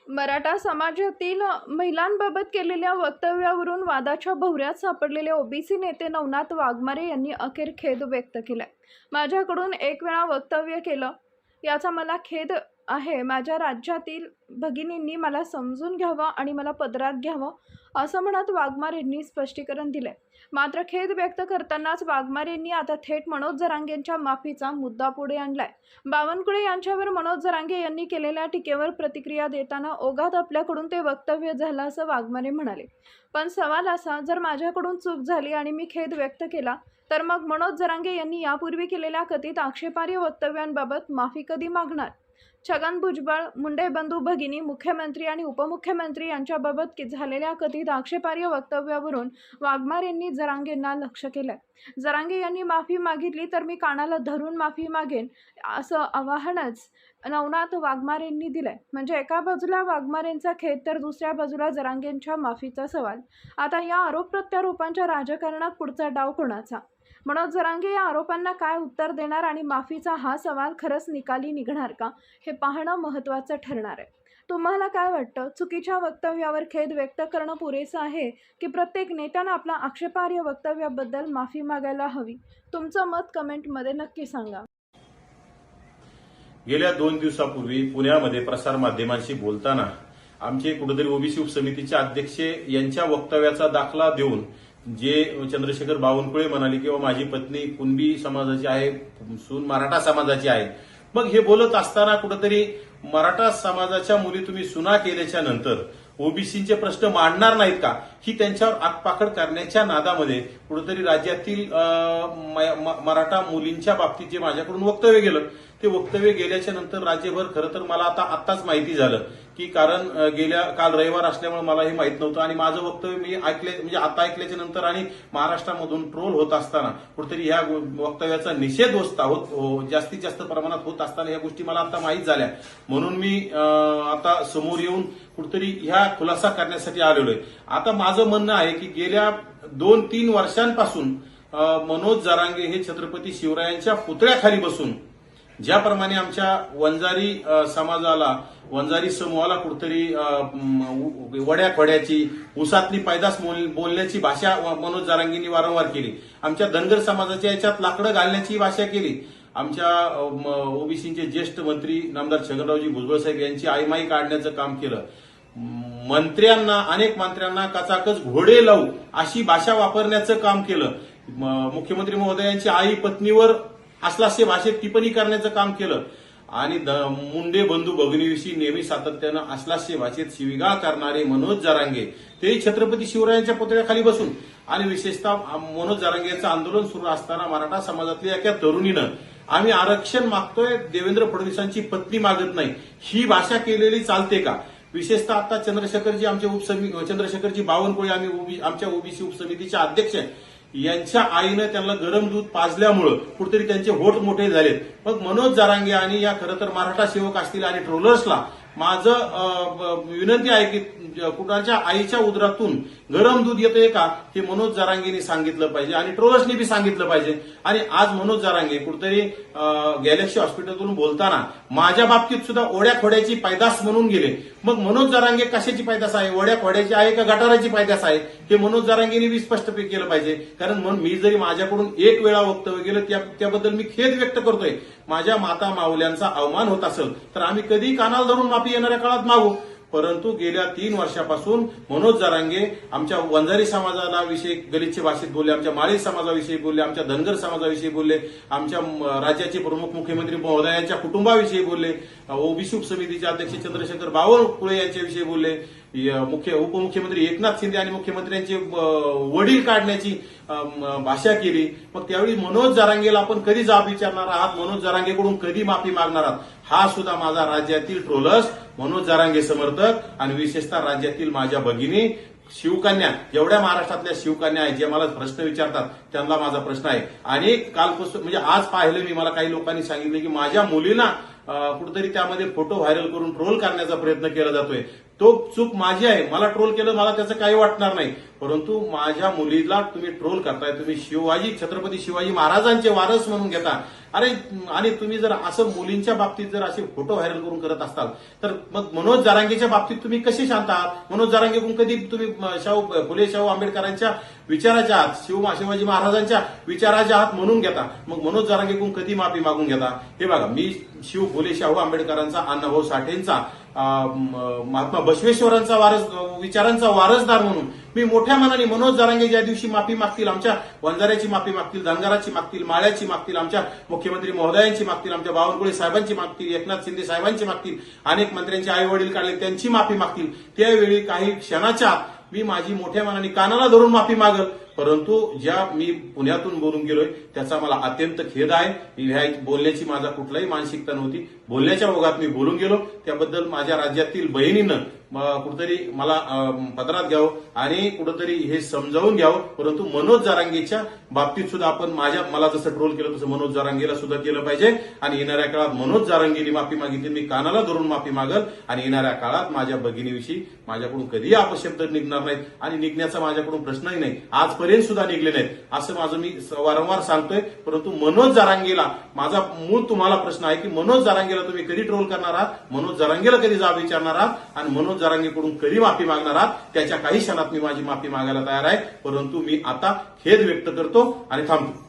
मराठा समाजातील महिलांबाबत केलेल्या वक्तव्यावरून वादाच्या भोवऱ्यात सापडलेले ओबीसी नेते नवनाथ वाघमारे यांनी अखेर खेद व्यक्त केलाय. माझ्याकडून एक वेळा वक्तव्य केलं याचा मला खेद आहे. माझ्या राज्यातील भगिनींनी मला समजून घ्यावं आणि मला पदरात घ्यावं असं म्हणत वाघमारेंनी स्पष्टीकरण दिलंय. मात्र खेद व्यक्त करतानाच वाघमारेंनी आता थेट मनोज जरांगेंच्या माफीचा मुद्दा पुढे आणलाय. बावनकुळे यांच्यावर मनोज जरांगे यांनी केलेल्या टीकेवर प्रतिक्रिया देताना ओघात आपल्याकडून ते वक्तव्य झालं असं वाघमारे म्हणाले. पण सवाल असा, जर माझ्याकडून चूक झाली आणि मी खेद व्यक्त केला तर मग मनोज जरांगे यांनी यापूर्वी केलेल्या कथित आक्षेपार्ह वक्तव्यांबाबत माफी कधी मागणार? छगन भुजबळ, मुंडे बंधू भगिनी, मुख्यमंत्री आणि उपमुख्यमंत्री यांच्याबाबत झालेल्या कथित आक्षेपार्ह वक्तव्यावरून वाघमारेंनी जरांगेंना लक्ष्य केलंय. जरांगे यांनी माफी मागितली तर मी कानाला धरून माफी मागेन असं आवाहनच नवनाथ वाघमारेंनी दिलंय. म्हणजे एका बाजूला वाघमारेंचा खेद तर दुसऱ्या बाजूला जरांगेंच्या माफीचा सवाल. आता या आरोप प्रत्यारोपांच्या राजकारणात पुढचा डाव कोणाचा? मनोज जरांगे या आरोपांना काय उत्तर देणार आणि माफीचा हा सवाल खरंच निकाली निघणार का, हे पाहणं महत्त्वाचं ठरणार आहे. तुम्हाला काय वाटतं? चुकीच्या वक्तव्यावर खेद व्यक्त करणं पुरेसं आहे की प्रत्येक नेत्यानं आपल्या आक्षेपार्ह वक्तव्याबद्दल माफी मागायला हवी? तुमचं मत कमेंटमध्ये नक्की सांगा. गेल्या 2 दिवसापूर्वी पुण्यामध्ये प्रसार माध्यमांशी बोलताना आमचे कुठेतरी ओबीसी उपसमितीचे अध्यक्ष यांच्या वक्तव्याचा दाखला देऊन जे चंद्रशेखर बावनकुळे म्हणाले किंवा माझी पत्नी कुणबी समाजाची आहे, सून मराठा समाजाची आहे, मग हे बोलत असताना कुठेतरी मराठा समाजाच्या मुली तुम्ही सुना केल्याच्या नंतर ओबीसीचे प्रश्न मांडणार नाहीत का, ही त्यांच्यावर आगपाखड करण्याच्या नादामध्ये कुठेतरी राज्यातील मराठा मुलींच्या बाबतीत जे माझ्याकडून वक्तव्य गेलं ते वक्तव्य गेल्याच्या नंतर राज्यभर खरं तर मला आत्ताच माहिती झालं की कारण काल रविवार असल्यामुळे मला हे माहित नव्हतं आणि माझं वक्तव्य मी म्हणजे आता ऐकल्याच्या नंतर आणि महाराष्ट्रामधून ट्रोल होत असताना कुठेतरी ह्या वक्तव्याचा निषेध जास्तीत जास्त प्रमाणात होत असताना ह्या गोष्टी मला आता माहीत झाल्या. म्हणून मी आता समोर येऊन कुठेतरी ह्या खुलासा करण्यासाठी आलेलो आहे. आता माझं म्हणणं आहे की गेल्या 2-3 वर्षांपासून मनोज जरांगे हे छत्रपती शिवरायांच्या पुतळ्याखाली बसून ज्याप्रमाणे आमच्या वंजारी समूहाला कुठेतरी वड्याखोड्याची, उसातली पैदास बोलण्याची भाषा मनोज जरांगेंनी वारंवार केली. आमच्या धनगर समाजाच्या याच्यात लाकडं घालण्याची भाषा केली. आमच्या ओबीसीचे ज्येष्ठ मंत्री नामदार छगनरावजी भुजबळ साहेब यांची आईमाई काढण्याचं काम केलं. अनेक मंत्र्यांना कचाकच घोडे लावू अशी भाषा वापरण्याचं काम केलं. मुख्यमंत्री महोदयांची आई पत्नीवर अस्लास्य भाषेत टिप्पणी करण्याचं काम केलं आणि मुंडे बंधू भगिनीविषयी नेहमी सातत्यानं अस्लास्य भाषेत शिवीगाळ करणारे मनोज जरांगे ते छत्रपती शिवरायांच्या पुतळ्याखाली बसून आणि विशेषतः मनोज जरांगेचं आंदोलन सुरू असताना मराठा समाजातल्या एका तरुणीनं आम्ही आरक्षण मागतोय, देवेंद्र फडणवीसांची पत्नी मागत नाही, ही भाषा केलेली चालते का? विशेषतः आता चंद्रशेखरजी बावनकुळे आमच्या ओबीसी उपसमितीचे अध्यक्ष यांच्या आईनं त्यांना गरम दूध पाजल्यामुळं कुठेतरी त्यांचे होठ मोठे झालेत. मग मनोज जरांगे आणि या खरं तर मराठा सेवक असतील आणि ट्रोलर्सला माझं विनंती आहे की कुणाच्या आईच्या उदरातून गरम दूध येतंय का हे मनोज जरांगेंनी सांगितलं पाहिजे आणि ट्रोलर्सनी बी सांगितलं पाहिजे. आणि आज मनोज जरांगे कुठेतरी गॅलेक्सी हॉस्पिटलवरून बोलताना माझ्या बाबतीत सुद्धा ओढ्या खोड्याची पैदास म्हणून गेले. मग मनोज जरांगे कशाची पैदास आहे? ओढ्या खोड्याची आहे का गटाराची पैदास आहे? हे मनोज जरांगेंनी बी स्पष्ट केलं पाहिजे. कारण मी जरी माझ्याकडून एक वेळा वक्तव्य गेलं त्याबद्दल मी खेद व्यक्त करतोय. माझ्या माता माऊल्यांचा अवमान होत असेल तर आम्ही कधी कानाला धरून माफी येणाऱ्या काळात मागू. परंतु गेल्या 3 वर्षापासून मनोज जरांगे आमच्या वंजारी समाजाला विषयी गलिच्छ भाषेत बोलले, आमच्या माळी समाजाविषयी बोलले, आमच्या धनगर समाजाविषयी बोलले, आमच्या राज्याचे प्रमुख मुख्यमंत्री महोदयांच्या कुटुंबाविषयी बोलले, ओबीसी उपसमितीचे अध्यक्ष चंद्रशेखर बावनकुळे यांच्याविषयी बोलले, उपमुख्यमंत्री एकनाथ शिंदे आणि मुख्यमंत्र्यांचे वडील काढण्याची भाषा केली. मग त्यावेळी मनोज जरांगेला आपण कधी जाब विचारणार आहात? मनोज जरांगेकडून कधी माफी मागणार आहात? हा सुद्धा माझा राज्यातील ट्रोलर्स, मनोज जरांगे समर्थक आणि विशेषतः राज्यातील माझ्या भगिनी, शिवकन्या, जेवढ्या महाराष्ट्रातल्या शिवकन्या आहेत जे मला प्रश्न विचारतात त्यांना माझा प्रश्न आहे. आणि कालपासून म्हणजे आज पाहिलं मी, मला काही लोकांनी सांगितलं की माझ्या मुलीला कुठेतरी त्यामध्ये फोटो व्हायरल करून ट्रोल करण्याचा प्रयत्न केला जातोय. तो चूक माझी आहे. मला ट्रोल केलं, मला त्याचं काही वाटणार नाही. परंतु माझ्या मुलीला तुम्ही ट्रोल करताय, तुम्ही छत्रपती शिवाजी महाराजांचे वारस म्हणून घेता. अरे, आणि तुम्ही जर असं मुलींच्या बाबतीत जर असे फोटो व्हायरल करून करत असताल तर मग मनोज जरांगेच्या बाबतीत तुम्ही कसे शांत आहात? मनोज जरांगेकडून कधी तुम्ही फुले शाहू आंबेडकरांच्या विचाराच्या आहात, शिवाजी महाराजांच्या विचाराच्या आहात म्हणून घेता, मग मनोज जरांगेकडून कधी माफी मागून घेता? हे बघा, मी फुले शाहू आंबेडकरांचा, अण्णाभाऊ साठेंचा, महात्मा बसवेश्वरांचा विचारांचा वारसदार म्हणून मी मोठ्या मनाने मनोज जरांगे ज्या दिवशी माफी मागतील, आमच्या वंजाऱ्याची माफी मागतील, धनगराची मागतील, माळ्याची मागतील, आमच्या मुख्यमंत्री महोदयांची मागतील, आमच्या बावनकुळे साहेबांची मागतील, एकनाथ शिंदे साहेबांची मागतील, अनेक मंत्र्यांचे आई वडील काढले त्यांची माफी मागतील, त्यावेळी काही क्षणाच्या आत मी माझी मोठ्या मनाने कानाला धरून माफी मागल. परंतु ज्या मी पुण्यातून बोलून गेलोय त्याचा मला अत्यंत खेद आहे. ह्या बोलण्याची माझा कुठलाही मानसिकता नव्हती. बोलण्याच्या ओघात मी बोलून गेलो, त्याबद्दल माझ्या राज्यातील बहिणीनं कुठेतरी मला पदरात घ्यावं आणि कुठेतरी हे समजावून घ्यावं. परंतु मनोज जरांगेच्या बाबतीत सुद्धा आपण मला जसं ट्रोल केलं तसं मनोज जरांगेला सुद्धा केलं पाहिजे. आणि येणाऱ्या काळात मनोज जरांगेने माफी मागितली, मी कानाला धरून माफी मागल. आणि येणाऱ्या काळात माझ्या भगिनीविषयी माझ्याकडून कधीही अपशब्द निघणार नाहीत आणि निघण्याचा माझ्याकडून प्रश्नही नाही, आजपर्यंत सुद्धा निघले नाहीत असं माझं मी वारंवार सांगतोय. परंतु मनोज जरांगेला माझा मूळ तुम्हाला प्रश्न आहे की मनोज जरांगेला तुम्ही कधी ट्रोल करणार आहात, मनोज जरांगेला कधी जाब विचारणार आहात आणि मनोज जरांगेकडून कधी माफी मागणार आहात? त्याच्या काही क्षणात मी माझी माफी मागायला तयार आहे. परंतु मी आता खेद व्यक्त करतो आणि थांबतो.